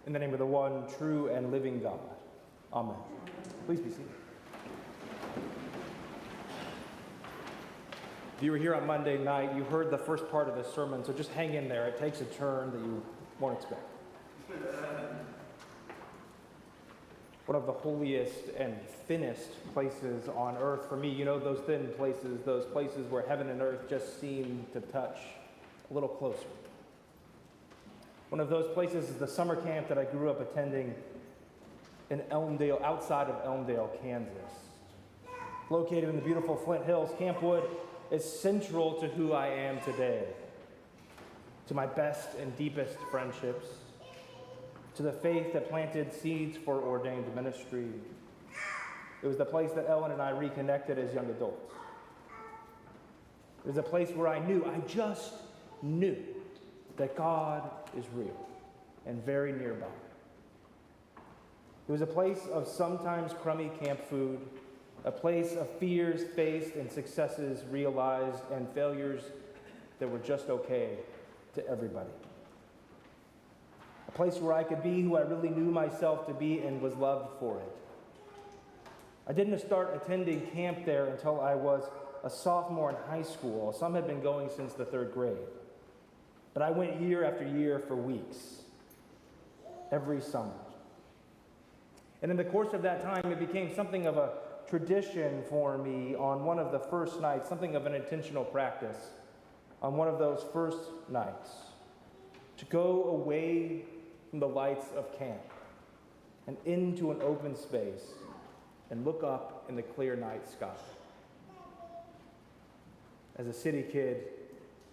In the name of the one true and living God. Amen. Please be seated. If you were here on Monday night, you heard the first part of this sermon, so just hang in there. It takes a turn that you won't expect. One of the holiest and thinnest places on earth for me, you know, those thin places, those places where heaven and earth just seem to touch a little closer. One of those places is the summer camp that I grew up attending in Elmdale, outside of Elmdale, Kansas. Located in the beautiful Flint Hills, Camp Wood is central to who I am today, to my best and deepest friendships, to the faith that planted seeds for ordained ministry. It was the place that Ellen and I reconnected as young adults. It was a place where I just knew that God is real and very nearby. It was a place of sometimes crummy camp food, a place of fears faced and successes realized and failures that were just okay to everybody. A place where I could be who I really knew myself to be and was loved for it. I didn't start attending camp there until I was a sophomore in high school. Some had been going since the third grade. But I went year after year for weeks, every summer. And in the course of that time, it became something of a tradition for me on one of the first nights, something of an intentional practice on one of those first nights, to go away from the lights of camp and into an open space and look up in the clear night sky. As a city kid,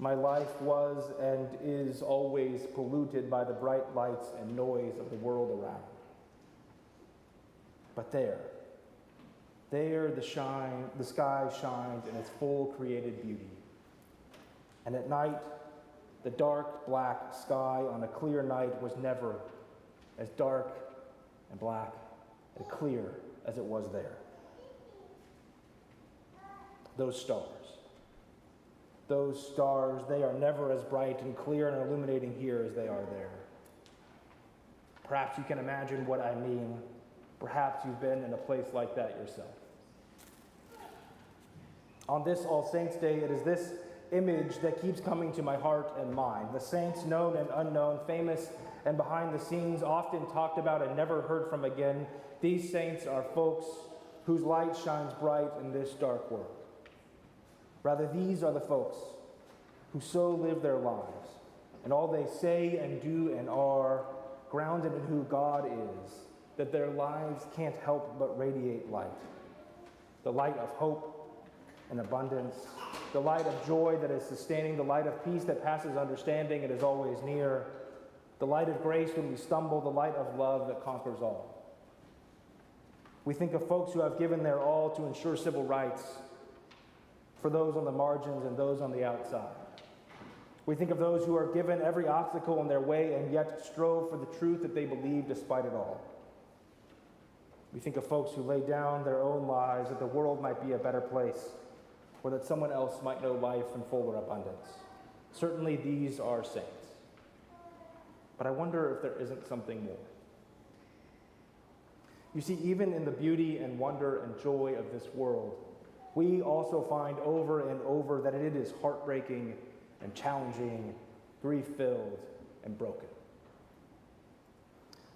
my life was and is always polluted by the bright lights and noise of the world around. But there the sky shined in its full created beauty. And at night, the dark black sky on a clear night was never as dark and black and clear as it was there. Those stars, they are never as bright and clear and illuminating here as they are there. Perhaps you can imagine what I mean. Perhaps you've been in a place like that yourself. On this All Saints' Day, it is this image that keeps coming to my heart and mind. The saints, known and unknown, famous and behind the scenes, often talked about and never heard from again. These saints are folks whose light shines bright in this dark world. Rather, these are the folks who so live their lives, and all they say and do and are grounded in who God is, that their lives can't help but radiate light. The light of hope and abundance, the light of joy that is sustaining, the light of peace that passes understanding and is always near, the light of grace when we stumble, the light of love that conquers all. We think of folks who have given their all to ensure civil rights for those on the margins and those on the outside. We think of those who are given every obstacle in their way and yet strove for the truth that they believe despite it all. We think of folks who lay down their own lives that the world might be a better place, or that someone else might know life in fuller abundance. Certainly these are saints. But I wonder if there isn't something more. You see, even in the beauty and wonder and joy of this world, we also find over and over that it is heartbreaking and challenging, grief-filled, and broken.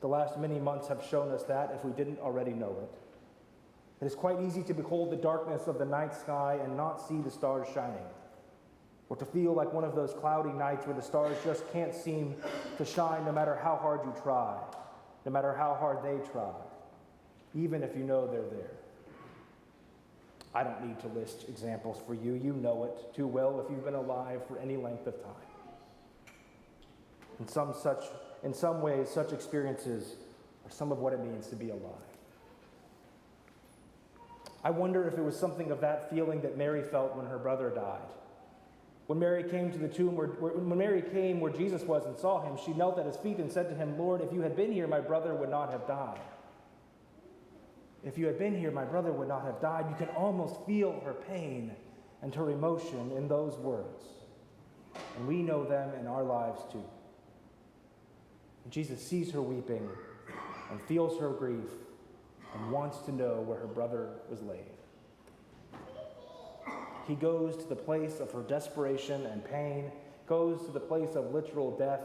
The last many months have shown us that, if we didn't already know it. It is quite easy to behold the darkness of the night sky and not see the stars shining, or to feel like one of those cloudy nights where the stars just can't seem to shine no matter how hard you try, no matter how hard they try, even if you know they're there. I don't need to list examples for you. You know it too well if you've been alive for any length of time. In some ways, such experiences are some of what it means to be alive. I wonder if it was something of that feeling that Mary felt when her brother died. When Mary came to the tomb, when Mary came where Jesus was and saw him, she knelt at his feet and said to him, "Lord, if you had been here, my brother would not have died." If you had been here, my brother would not have died. You can almost feel her pain and her emotion in those words. And we know them in our lives too. Jesus sees her weeping and feels her grief and wants to know where her brother was laid. He goes to the place of her desperation and pain, goes to the place of literal death,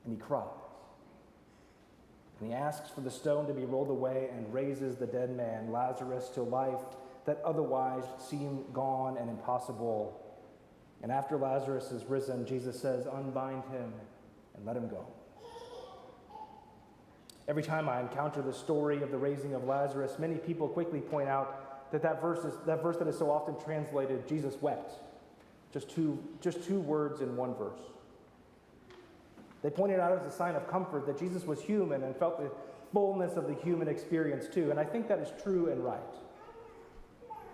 and he cries. And he asks for the stone to be rolled away and raises the dead man, Lazarus, to life that otherwise seemed gone and impossible. And after Lazarus is risen, Jesus says, "Unbind him and let him go." Every time I encounter the story of the raising of Lazarus, many people quickly point out that verse that is so often translated, "Jesus wept." Just two words in one verse. They pointed out as a sign of comfort that Jesus was human and felt the fullness of the human experience too, and I think that is true and right.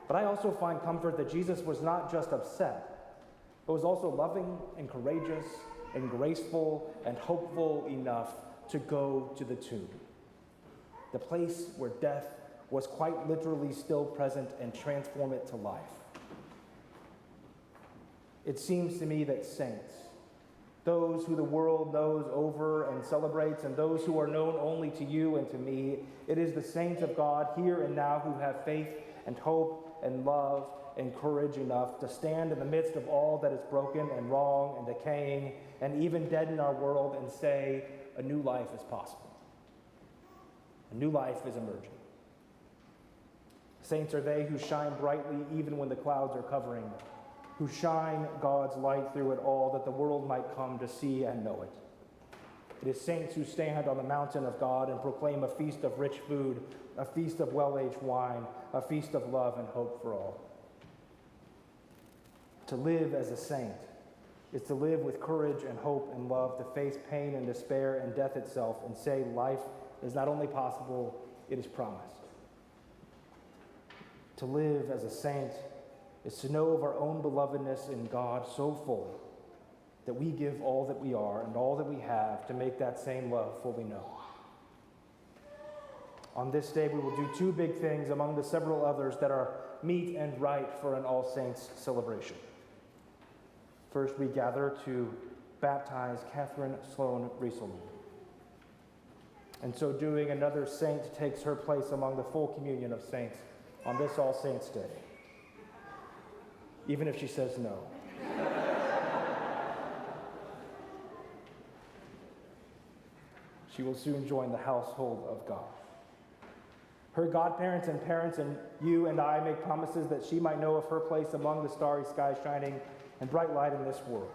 But I also find comfort that Jesus was not just upset, but was also loving and courageous and graceful and hopeful enough to go to the tomb, the place where death was quite literally still present, and transform it to life. It seems to me that saints, those who the world knows over and celebrates, and those who are known only to you and to me, it is the saints of God here and now who have faith and hope and love and courage enough to stand in the midst of all that is broken and wrong and decaying and even dead in our world and say, a new life is possible. A new life is emerging. Saints are they who shine brightly even when the clouds are covering, who shine God's light through it all, that the world might come to see and know it. It is saints who stand on the mountain of God and proclaim a feast of rich food, a feast of well-aged wine, a feast of love and hope for all. To live as a saint is to live with courage and hope and love, to face pain and despair and death itself and say life is not only possible, it is promised. To live as a saint is to know of our own belovedness in God so fully that we give all that we are and all that we have to make that same love fully known. On this day, we will do two big things among the several others that are meet and right for an All Saints celebration. First, we gather to baptize Catherine Sloan Rieselman. In so doing, another saint takes her place among the full communion of saints on this All Saints' Day, even if she says no. She will soon join the household of God. Her godparents and parents and you and I make promises that she might know of her place among the starry skies shining and bright light in this world.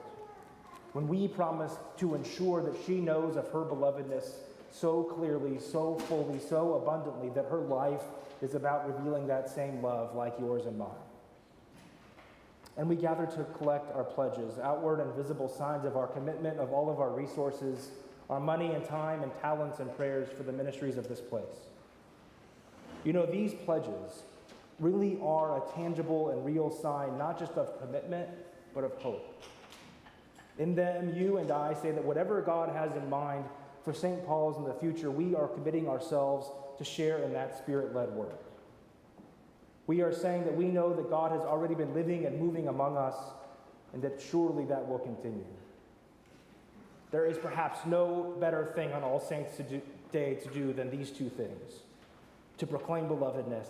When we promise to ensure that she knows of her belovedness so clearly, so fully, so abundantly, that her life is about revealing that same love like yours and mine. And we gather to collect our pledges, outward and visible signs of our commitment of all of our resources, our money and time and talents and prayers for the ministries of this place. You know, these pledges really are a tangible and real sign, not just of commitment, but of hope. In them, you and I say that whatever God has in mind for St. Paul's in the future, we are committing ourselves to share in that Spirit-led work. We are saying that we know that God has already been living and moving among us, and that surely that will continue. There is perhaps no better thing on All Saints' Day to do than these two things: to proclaim belovedness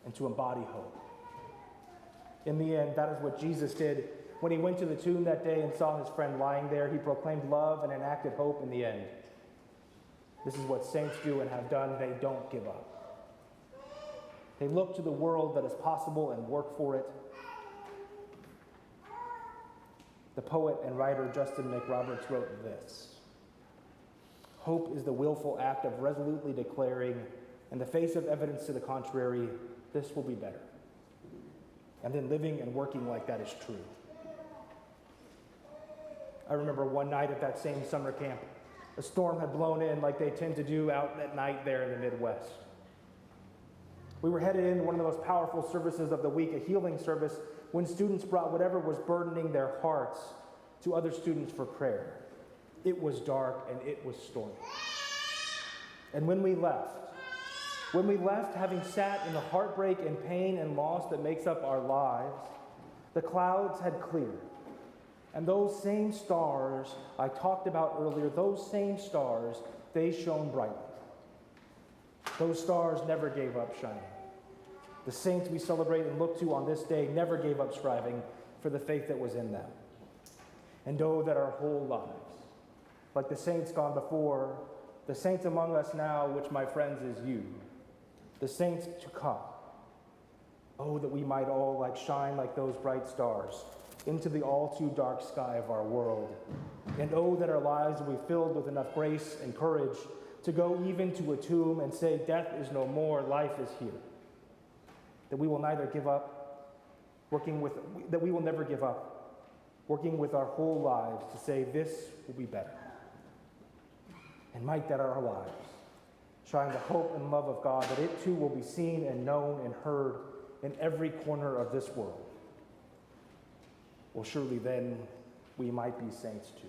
and to embody hope. In the end, that is what Jesus did when he went to the tomb that day and saw his friend lying there. He proclaimed love and enacted hope in the end. This is what saints do and have done. They don't give up. They look to the world that is possible and work for it. The poet and writer Justin McRoberts wrote this: "Hope is the willful act of resolutely declaring, in the face of evidence to the contrary, this will be better. And then living and working like that is true." I remember one night at that same summer camp, a storm had blown in like they tend to do out at night there in the Midwest. We were headed into one of the most powerful services of the week, a healing service, when students brought whatever was burdening their hearts to other students for prayer. It was dark and it was stormy. And when we left, having sat in the heartbreak and pain and loss that makes up our lives, the clouds had cleared. And those same stars I talked about earlier, those same stars, they shone brightly. Those stars never gave up shining. The saints we celebrate and look to on this day never gave up striving for the faith that was in them. And oh, that our whole lives, like the saints gone before, the saints among us now, which, my friends, is you, the saints to come, oh, that we might all shine like those bright stars into the all too dark sky of our world. And oh, that our lives will be filled with enough grace and courage to go even to a tomb and say, death is no more, life is here. That we will neither give up, that we will never give up, working with our whole lives to say this will be better. And might that our lives shine the hope and love of God, that it too will be seen and known and heard in every corner of this world. Well, surely then we might be saints too.